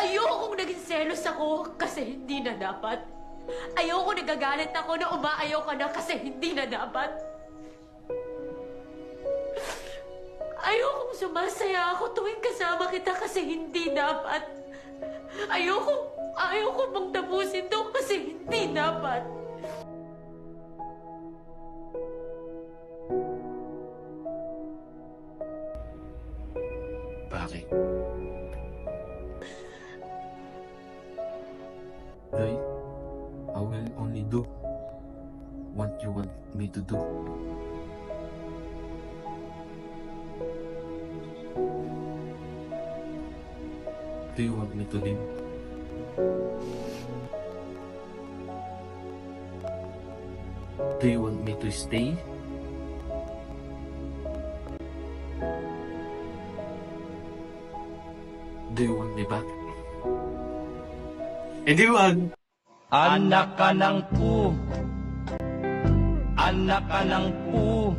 Ayokong naging selos ako kasi hindi na dapat. Ayoko nagagalit ako na umaayaw ka na kasi hindi na dapat. Ayokong sumasaya ako tuwing kasama kita kasi hindi dapat. Ayoko bang tapusin to kasi hindi dapat. Bakit? Joy, I will only do what you want me to do. Do you want me to leave? Do you want me to stay? Do you want me back? Hindi wag! Anak ka ng pu. Anak ka ng pu.